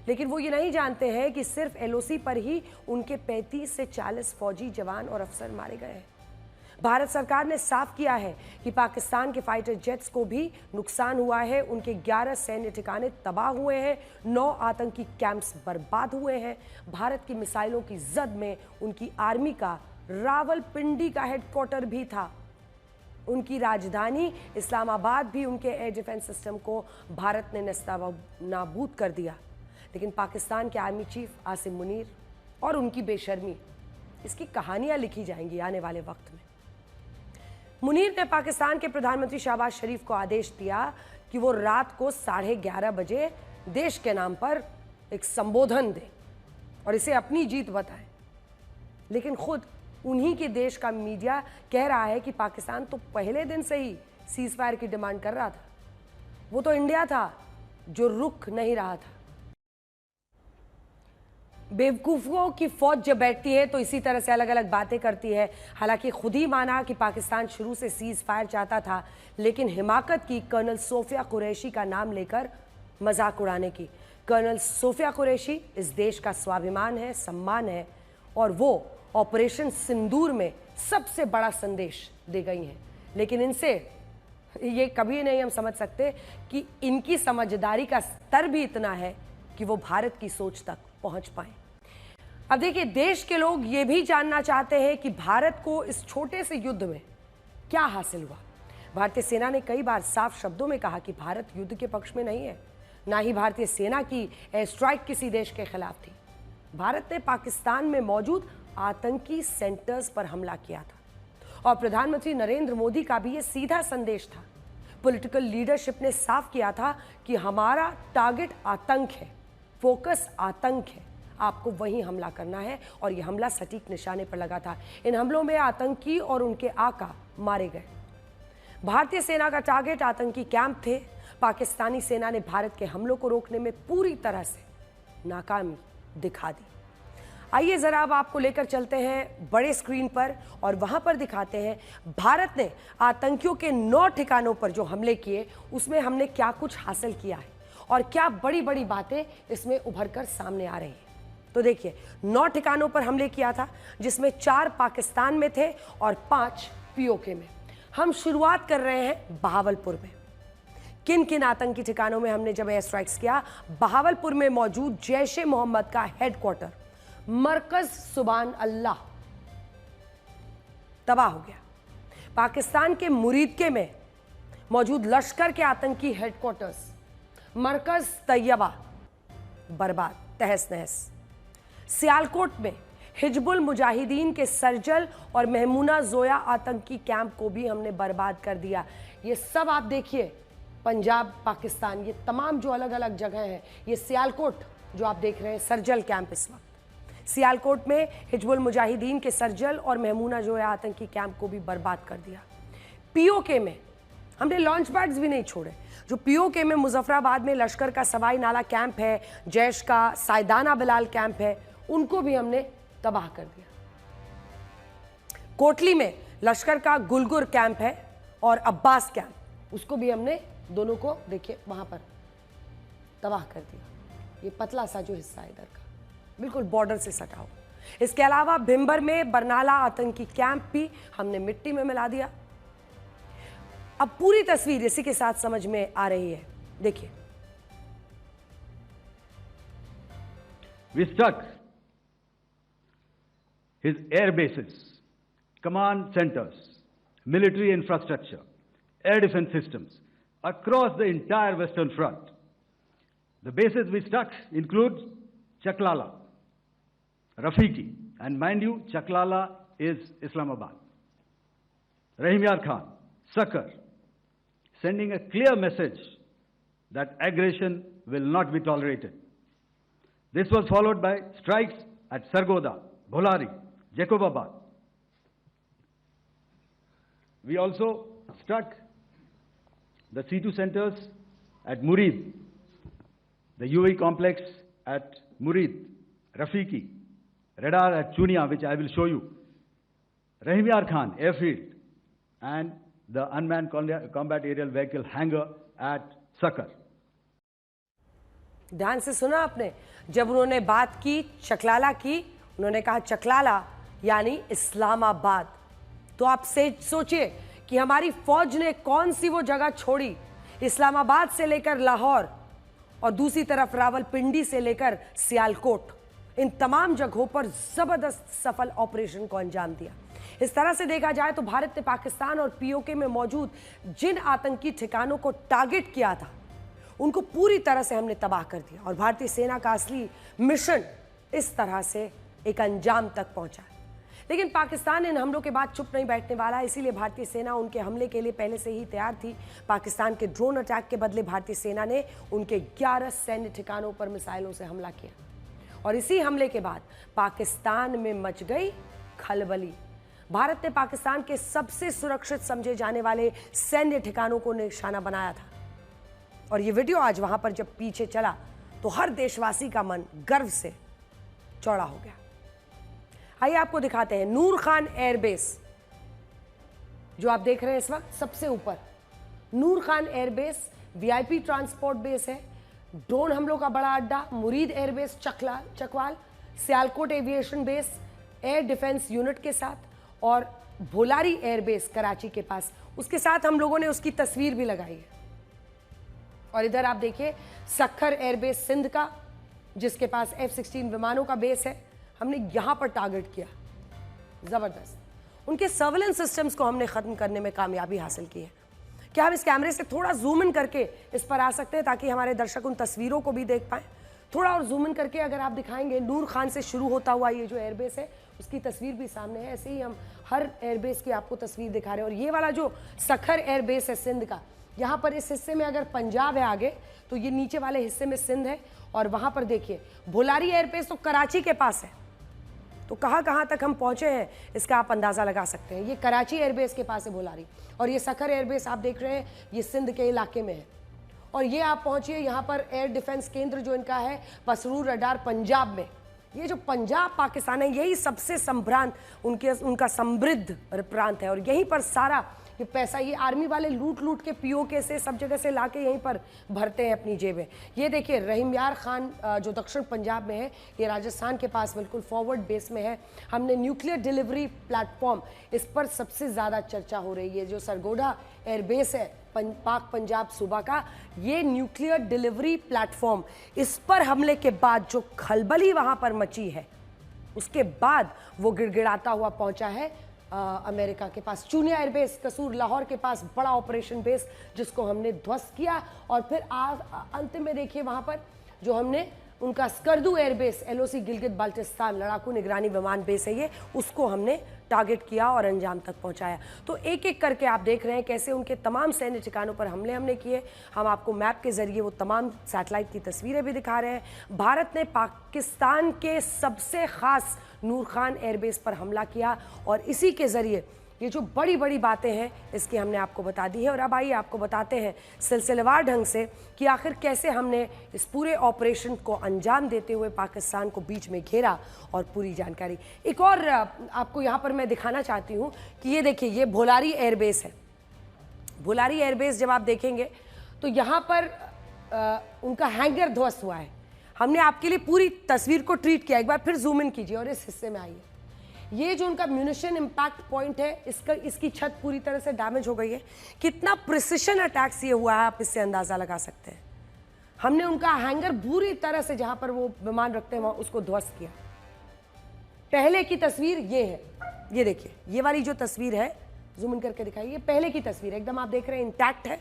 लेकिन वो ये नहीं जानते हैं कि सिर्फ एलओसी पर ही उनके 35 से 40 फौजी जवान और अफसर मारे गए हैं। भारत सरकार ने साफ किया है कि पाकिस्तान के फाइटर जेट्स को भी नुकसान हुआ है। उनके 11 सैन्य ठिकाने तबाह हुए हैं, 9 आतंकी कैंप्स बर्बाद हुए हैं। भारत की मिसाइलों की जद में उनकी आर्मी का रावलपिंडी का हेडक्वार्टर भी था। उनकी राजधानी इस्लामाबाद भी उनके एयर डिफेंस सिस्टम को भारत ने नेस्तनाबूद कर दिया। लेकिन पाकिस्तान के आर्मी चीफ आसिम मुनीर और उनकी बेशर्मी, इसकी कहानियां लिखी जाएंगी आने वाले वक्त में। मुनीर ने पाकिस्तान के प्रधानमंत्री शहबाज शरीफ को आदेश दिया कि वो रात को 11:30 बजे देश के नाम पर एक संबोधन दें और इसे अपनी जीत बताएं। लेकिन खुद उन्हीं के देश का मीडिया कह रहा है कि पाकिस्तान तो पहले दिन से ही सीज फायर की डिमांड कर रहा था, वो तो इंडिया था जो रुक नहीं रहा था। बेवकूफ़ों की फौज जब बैठती है तो इसी तरह से अलग अलग बातें करती है। हालांकि खुद ही माना कि पाकिस्तान शुरू से सीज फायर चाहता था, लेकिन हिमाकत की कर्नल सोफिया कुरैशी का नाम लेकर मजाक उड़ाने की। कर्नल सोफिया कुरैशी इस देश का स्वाभिमान है, सम्मान है, और वो ऑपरेशन सिंदूर में सबसे बड़ा संदेश दे गई हैं। लेकिन इनसे ये कभी नहीं हम समझ सकते कि इनकी समझदारी का स्तर भी इतना है कि वो भारत की सोच तक पहुंच पाए। अब देखिए, देश के लोग ये भी जानना चाहते हैं कि भारत को इस छोटे से युद्ध में क्या हासिल हुआ। भारतीय सेना ने कई बार साफ शब्दों में कहा कि भारत युद्ध के पक्ष में नहीं है, ना ही भारतीय सेना की एयर स्ट्राइक किसी देश के खिलाफ थी। भारत ने पाकिस्तान में मौजूद आतंकी सेंटर्स पर हमला किया था और प्रधानमंत्री नरेंद्र मोदी का भी ये सीधा संदेश था। पॉलिटिकल लीडरशिप ने साफ किया था कि हमारा टारगेट आतंक है, फोकस आतंक है, आपको वहीं हमला करना है, और यह हमला सटीक निशाने पर लगा था। इन हमलों में आतंकी और उनके आका मारे गए। भारतीय सेना का टारगेट आतंकी कैंप थे। पाकिस्तानी सेना ने भारत के हमलों को रोकने में पूरी तरह से नाकामी दिखा दी। आइए जरा अब आपको लेकर चलते हैं बड़े स्क्रीन पर और वहां पर दिखाते हैं भारत ने आतंकियों के 9 ठिकानों पर जो हमले किए उसमें हमने क्या कुछ हासिल किया है और क्या बड़ी बड़ी बातें इसमें उभर कर सामने आ रही हैं। तो देखिए, 9 ठिकानों पर हमले किया था, जिसमें 4 पाकिस्तान में थे और 5 पीओके में। हम शुरुआत कर रहे हैं बहावलपुर में। किन किन आतंकी ठिकानों में हमने जब एयर स्ट्राइक्स किया? बहावलपुर में मौजूद जैश-ए-मोहम्मद का हेडक्वार्टर मरकज सुबान अल्लाह तबाह हो गया। पाकिस्तान के मुरीदके में मौजूद लश्कर के आतंकी हेडक्वार्टर्स मरकज तैयबा बर्बाद, तहस नहस। सियालकोट में हिजबुल मुजाहिदीन के सरजल और महमूना जोया आतंकी कैंप को भी हमने बर्बाद कर दिया। ये सब आप देखिए, पंजाब, पाकिस्तान, ये तमाम जो अलग अलग जगह हैं, ये सियालकोट जो आप देख रहे हैं, सरजल कैंप इस वक्त सियालकोट में हिजबुल मुजाहिदीन के सरजल और महमूना जोया आतंकी कैंप को भी बर्बाद कर दिया। पीओके में हमने लॉन्च पैड्स भी नहीं छोड़े। जो पीओके में मुजफ्फराबाद में लश्कर का सवाई नाला कैंप है, जैश का सायदाना बिलाल कैंप है, उनको भी हमने तबाह कर दिया। कोटली में लश्कर का गुलगुर कैंप है और अब्बास कैंप, उसको भी हमने दोनों को देखिए वहां पर तबाह कर दिया। ये पतला सा जो हिस्सा है इधर का, बिल्कुल बॉर्डर से सटा हो। इसके अलावा भिंबर में बरनाला आतंकी कैंप भी हमने मिट्टी में मिला दिया। अब पूरी तस्वीर इसी के साथ समझ में आ रही है, देखिए। We struck his air bases, command centers, military infrastructure, air defense systems across the entire Western Front. The bases we struck include Chaklala, Rafiki, and mind you, Chaklala is Islamabad. Rahim Yar Khan, Sakar, sending a clear message that aggression will not be tolerated. This was followed by strikes at Sargoda, Bholari, Jacobabad. We also struck the C2 centers at Murid, the UAE complex at Murid, Rafiki, radar at Chunia, which I will show you, Rahim Yar Khan airfield, and the unmanned combat aerial vehicle hangar at Sakar. ध्यान से सुना आपने, जब उन्होंने बात की चकलाला की, उन्होंने कहा चकलाला यानी इस्लामाबाद। तो आप सोचिए कि हमारी फौज ने कौन सी वो जगह छोड़ी, इस्लामाबाद से लेकर लाहौर और दूसरी तरफ रावलपिंडी से लेकर सियालकोट, इन तमाम जगहों पर जबरदस्त सफल ऑपरेशन को अंजाम दिया। इस तरह से देखा जाए तो भारत ने पाकिस्तान और पीओके में मौजूद जिन आतंकी ठिकानों को टारगेट किया था उनको पूरी तरह से हमने तबाह कर दिया और भारतीय सेना का असली मिशन इस तरह से एक अंजाम तक पहुंचा। लेकिन पाकिस्तान इन हमलों के बाद चुप नहीं बैठने वाला, इसीलिए भारतीय सेना उनके हमले के लिए पहले से ही तैयार थी। पाकिस्तान के ड्रोन अटैक के बदले भारतीय सेना ने उनके 11 सैन्य ठिकानों पर मिसाइलों से हमला किया और इसी हमले के बाद पाकिस्तान में मच गई खलबली। भारत ने पाकिस्तान के सबसे सुरक्षित समझे जाने वाले सैन्य ठिकानों को निशाना बनाया था और ये वीडियो आज वहां पर जब पीछे चला तो हर देशवासी का मन गर्व से चौड़ा हो गया। आइए आपको दिखाते हैं नूर खान एयरबेस, जो आप देख रहे हैं इस वक्त सबसे ऊपर। Noor Khan airbase VIP transport base है, ड्रोन हमलों का बड़ा अड्डा, Murid airbase Chakwal, Sialkot aviation base air defence unit के साथ और भोलारी एयरबेस कराची के पास। उसके साथ हम लोगों ने उसकी तस्वीर भी लगाई है। और इधर आप देखिए सक्खर एयरबेस सिंध का, जिसके पास F-16 विमानों का बेस है, हमने यहां पर टारगेट किया। जबरदस्त उनके सर्वेलेंस सिस्टम्स को हमने खत्म करने में कामयाबी हासिल की है। क्या हम इस कैमरे से थोड़ा जूम इन करके इस पर आ सकते हैं ताकि हमारे दर्शक उन तस्वीरों को भी देख पाएं? थोड़ा और जूम इन करके अगर आप दिखाएंगे, नूर खान से शुरू होता हुआ ये जो एयरबेस है उसकी तस्वीर भी सामने है। ऐसे ही हम हर एयरबेस की आपको तस्वीर दिखा रहे हैं। और ये वाला जो सक्खर एयरबेस है सिंध का, यहाँ पर इस हिस्से में अगर पंजाब है आगे तो ये नीचे वाले हिस्से में सिंध है। और वहाँ पर देखिए भोलारी एयरबेस तो कराची के पास है। तो कहाँ तक हम पहुँचे हैं इसका आप अंदाज़ा लगा सकते हैं। ये कराची एयरबेस के पास है भोलारी, और ये सक्खर एयरबेस आप देख रहे हैं ये सिंध के इलाके में है। और ये आप पहुँचिए यहाँ पर एयर डिफेंस केंद्र जो इनका है पसरूर रडार पंजाब में। ये जो पंजाब पाकिस्तान है यही सबसे संभ्रांत उनका समृद्ध प्रांत है और यहीं पर सारा ये पैसा ये आर्मी वाले लूट के पीओके से सब जगह से लाके यहीं पर भरते हैं अपनी जेबें। ये देखिए रहीम यार खान जो दक्षिण पंजाब में है, ये राजस्थान के पास बिल्कुल फॉरवर्ड बेस में है। हमने न्यूक्लियर डिलीवरी प्लेटफॉर्म, इस पर सबसे ज़्यादा चर्चा हो रही है। जो सरगोधा एयरबेस है पाक पंजाब सूबा का, ये न्यूक्लियर डिलीवरी प्लेटफॉर्म, इस पर हमले के बाद जो खलबली वहाँ पर मची है उसके बाद वो गिड़गिड़ाता हुआ पहुँचा है अमेरिका के पास। चूनिया एयरबेस कसूर लाहौर के पास बड़ा ऑपरेशन बेस जिसको हमने ध्वस्त किया। और फिर अंत में देखिए वहाँ पर जो हमने उनका स्कर्दू एयरबेस LOC गिलगित बाल्टिस्तान लड़ाकू निगरानी विमान बेस है ये, उसको हमने टारगेट किया और अंजाम तक पहुंचाया। तो एक एक करके आप देख रहे हैं कैसे उनके तमाम सैन्य ठिकानों पर हमले किए। हम आपको मैप के जरिए वो तमाम सैटेलाइट की तस्वीरें भी दिखा रहे हैं। भारत ने पाकिस्तान के सबसे खास नूर खान एयरबेस पर हमला किया और इसी के जरिए ये जो बड़ी बड़ी बातें हैं इसकी हमने आपको बता दी है। और अब आइए आपको बताते हैं सिलसिलेवार ढंग से कि आखिर कैसे हमने इस पूरे ऑपरेशन को अंजाम देते हुए पाकिस्तान को बीच में घेरा और पूरी जानकारी। एक और आपको यहाँ पर मैं दिखाना चाहती हूँ कि ये देखिए ये भोलारी एयरबेस है। भोलारी एयरबेस जब आप देखेंगे तो यहाँ पर उनका हैंगर ध्वस्त हुआ है। हमने आपके लिए पूरी तस्वीर को ट्रीट किया। एक बार फिर जूम इन कीजिए और इस हिस्से में आइए। ये जो उनका म्यूनिशन इम्पैक्ट पॉइंट है इसकी छत पूरी तरह से डैमेज हो गई है। कितना प्रिसिशन अटैक्स ये हुआ है आप इससे अंदाज़ा लगा सकते हैं। हमने उनका हैंगर पूरी तरह से जहां पर वो विमान रखते हैं वहां उसको ध्वस्त किया। पहले की तस्वीर ये है, ये देखिए ये वाली जो तस्वीर है जूम इन करके दिखाइए, पहले की तस्वीर एकदम आप देख रहे हैं इंटैक्ट है।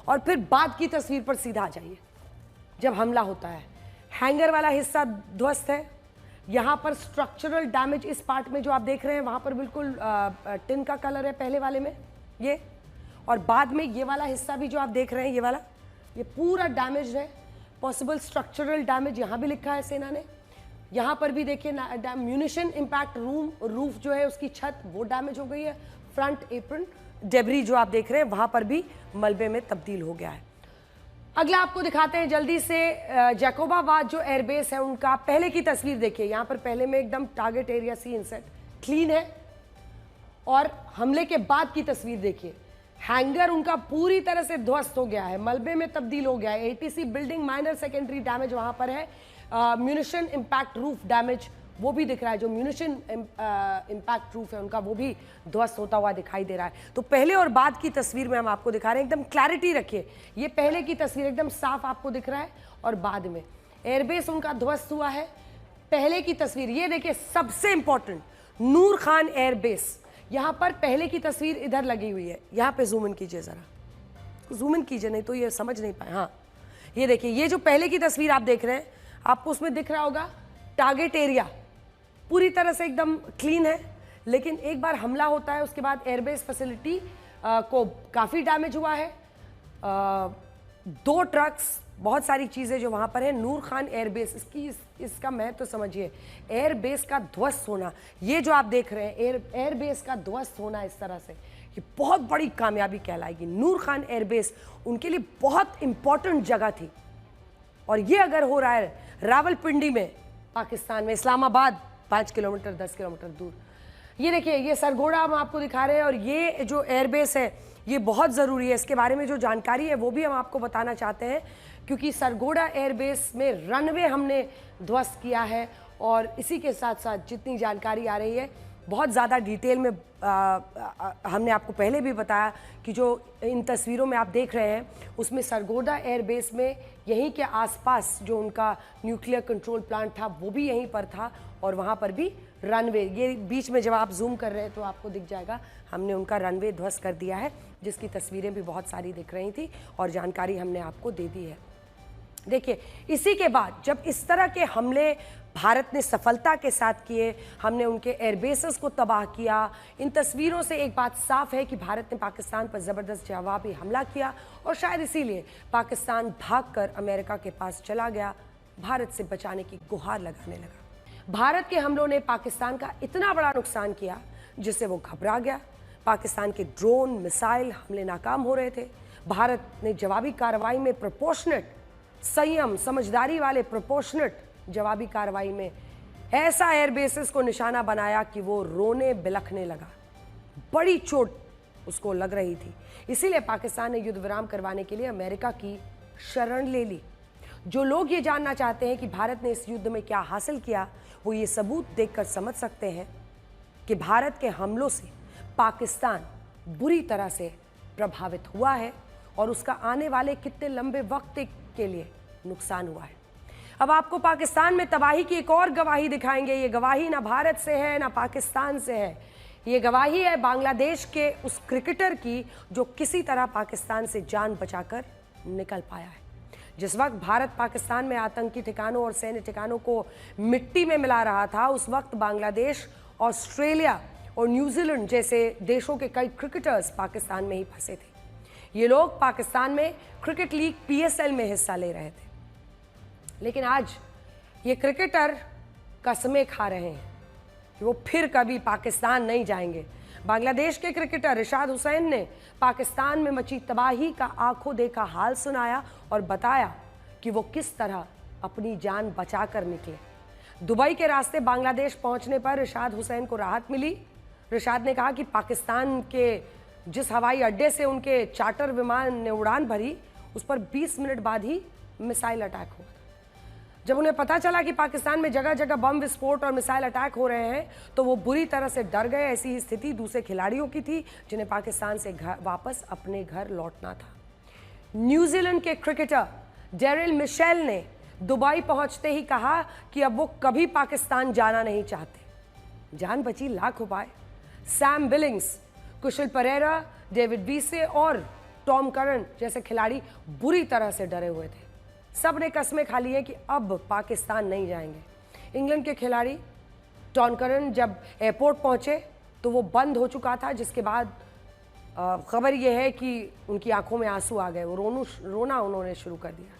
और फिर बाद की तस्वीर पर सीधा आ जाइए जब हमला होता है। हैंगर वाला हिस्सा ध्वस्त है। यहाँ पर स्ट्रक्चरल डैमेज इस पार्ट में जो आप देख रहे हैं वहाँ पर बिल्कुल टिन का कलर है पहले वाले में ये, और बाद में ये वाला हिस्सा भी जो आप देख रहे हैं ये वाला ये पूरा डैमेज है। पॉसिबल स्ट्रक्चरल डैमेज यहाँ भी लिखा है सेना ने। यहाँ पर भी देखिए म्यूनिशन इम्पैक्ट रूफ जो है उसकी छत वो डैमेज हो गई है। फ्रंट एप्रन डेब्री जो आप देख रहे हैं वहाँ पर भी मलबे में तब्दील हो गया है। अगला आपको दिखाते हैं जल्दी से जैकोबाबाद जो एयरबेस है उनका पहले की तस्वीर देखिए। यहाँ पर पहले में एकदम टारगेट एरिया सी इनसेट क्लीन है और हमले के बाद की तस्वीर देखिए। हैंगर उनका पूरी तरह से ध्वस्त हो गया है, मलबे में तब्दील हो गया है। ATC building minor secondary damage वहाँ पर है। म्यूनिशन इम्पैक्ट रूफ डैमेज वो भी दिख रहा है। जो म्यूनिशन इम्पैक्ट रूफ है उनका वो भी ध्वस्त होता हुआ दिखाई दे रहा है। तो पहले और बाद की तस्वीर में हम आपको दिखा रहे हैं, एकदम क्लैरिटी रखिए। ये पहले की तस्वीर एकदम साफ आपको दिख रहा है और बाद में एयरबेस उनका ध्वस्त हुआ है। पहले की तस्वीर ये देखिए, सबसे इंपॉर्टेंट नूर खान एयरबेस। यहां पर पहले की तस्वीर इधर लगी हुई है, यहां पे जूम इन कीजिए, जरा जूम इन कीजिए, नहीं तो ये समझ नहीं पाए। हाँ, ये देखिए, ये जो पहले की तस्वीर आप देख रहे हैं, आपको उसमें दिख रहा होगा टारगेट एरिया पूरी तरह से एकदम क्लीन है। लेकिन एक बार हमला होता है, उसके बाद एयरबेस फैसिलिटी को काफ़ी डैमेज हुआ है। 2 ट्रक्स, बहुत सारी चीज़ें जो वहाँ पर है। नूर खान एयरबेस, इसका महत्व तो समझिए। एयरबेस का ध्वस्त होना, ये जो आप देख रहे हैं एयरबेस का ध्वस्त होना इस तरह से, ये बहुत बड़ी कामयाबी कहलाएगी। नूर खान एयरबेस उनके लिए बहुत इंपॉर्टेंट जगह थी, और ये अगर हो रहा है रावलपिंडी में, पाकिस्तान में, इस्लामाबाद 5 किलोमीटर 10 किलोमीटर दूर। ये देखिए, ये सरगोड़ा हम आपको दिखा रहे हैं, और ये जो एयरबेस है ये बहुत ज़रूरी है। इसके बारे में जो जानकारी है वो भी हम आपको बताना चाहते हैं, क्योंकि सरगोड़ा एयरबेस में रनवे हमने ध्वस्त किया है। और इसी के साथ साथ जितनी जानकारी आ रही है, बहुत ज़्यादा डिटेल में हमने आपको पहले भी बताया कि जो इन तस्वीरों में आप देख रहे हैं, उसमें सरगोड़ा एयरबेस में यहीं के आसपास जो उनका न्यूक्लियर कंट्रोल प्लांट था वो भी यहीं पर था, और वहाँ पर भी रनवे, ये बीच में जब आप जूम कर रहे हैं तो आपको दिख जाएगा, हमने उनका रनवे ध्वस्त कर दिया है, जिसकी तस्वीरें भी बहुत सारी दिख रही थी और जानकारी हमने आपको दे दी है। देखिए, इसी के बाद जब इस तरह के हमले भारत ने सफलता के साथ किए, हमने उनके एयरबेसेस को तबाह किया, इन तस्वीरों से एक बात साफ है कि भारत ने पाकिस्तान पर ज़बरदस्त जवाबी हमला किया, और शायद इसीलिए पाकिस्तान भागकर अमेरिका के पास चला गया, भारत से बचाने की गुहार लगाने लगा। भारत के हमलों ने पाकिस्तान का इतना बड़ा नुकसान किया जिससे वो घबरा गया। पाकिस्तान के ड्रोन, मिसाइल हमले नाकाम हो रहे थे। भारत ने जवाबी कार्रवाई में प्रोपोर्शनेट, संयम, समझदारी वाले प्रोपोर्शनेट जवाबी कार्रवाई में ऐसा एयरबेसेस को निशाना बनाया कि वो रोने बिलखने लगा। बड़ी चोट उसको लग रही थी। इसीलिए पाकिस्तान ने युद्ध विराम करवाने के लिए अमेरिका की शरण ले ली। जो लोग ये जानना चाहते हैं कि भारत ने इस युद्ध में क्या हासिल किया, वो ये सबूत देखकर समझ सकते हैं कि भारत के हमलों से पाकिस्तान बुरी तरह से प्रभावित हुआ है, और उसका आने वाले कितने लंबे वक्त के लिए नुकसान हुआ है। अब आपको पाकिस्तान में तबाही की एक और गवाही दिखाएंगे। ये गवाही ना भारत से है ना पाकिस्तान से है, ये गवाही है बांग्लादेश के उस क्रिकेटर की जो किसी तरह पाकिस्तान से जान बचाकर निकल पाया है। जिस वक्त भारत पाकिस्तान में आतंकी ठिकानों और सैन्य ठिकानों को मिट्टी में मिला रहा था, उस वक्त बांग्लादेश, ऑस्ट्रेलिया और न्यूजीलैंड जैसे देशों के कई क्रिकेटर्स पाकिस्तान में ही फंसे थे। ये लोग पाकिस्तान में क्रिकेट लीग PSL में हिस्सा ले रहे थे, लेकिन आज ये क्रिकेटर कसमें खा रहे हैं कि वो फिर कभी पाकिस्तान नहीं जाएंगे। बांग्लादेश के क्रिकेटर रिशाद हुसैन ने पाकिस्तान में मची तबाही का आंखों देखा हाल सुनाया और बताया कि वो किस तरह अपनी जान बचाकर निकले। दुबई के रास्ते बांग्लादेश पहुंचने पर रिशाद हुसैन को राहत मिली। रिशाद ने कहा कि पाकिस्तान के जिस हवाई अड्डे से उनके चार्टर विमान ने उड़ान भरी, उस पर 20 मिनट बाद ही मिसाइल अटैक हुआ। जब उन्हें पता चला कि पाकिस्तान में जगह जगह बम विस्फोट और मिसाइल अटैक हो रहे हैं, तो वो बुरी तरह से डर गए। ऐसी ही स्थिति दूसरे खिलाड़ियों की थी जिन्हें पाकिस्तान से वापस अपने घर लौटना था। न्यूजीलैंड के क्रिकेटर डेरिल मिशेल ने दुबई पहुंचते ही कहा कि अब वो कभी पाकिस्तान जाना नहीं चाहते। जान बची लाख उपाय। सैम बिलिंग्स, कुशल परेरा, डेविड वीसे और टॉम करन जैसे खिलाड़ी बुरी तरह से डरे हुए थे। सब ने कस्में खा ली है कि अब पाकिस्तान नहीं जाएंगे। इंग्लैंड के खिलाड़ी टॉम करन जब एयरपोर्ट पहुंचे तो वो बंद हो चुका था, जिसके बाद खबर यह है कि उनकी आंखों में आंसू आ गए, वो रोना उन्होंने शुरू कर दिया।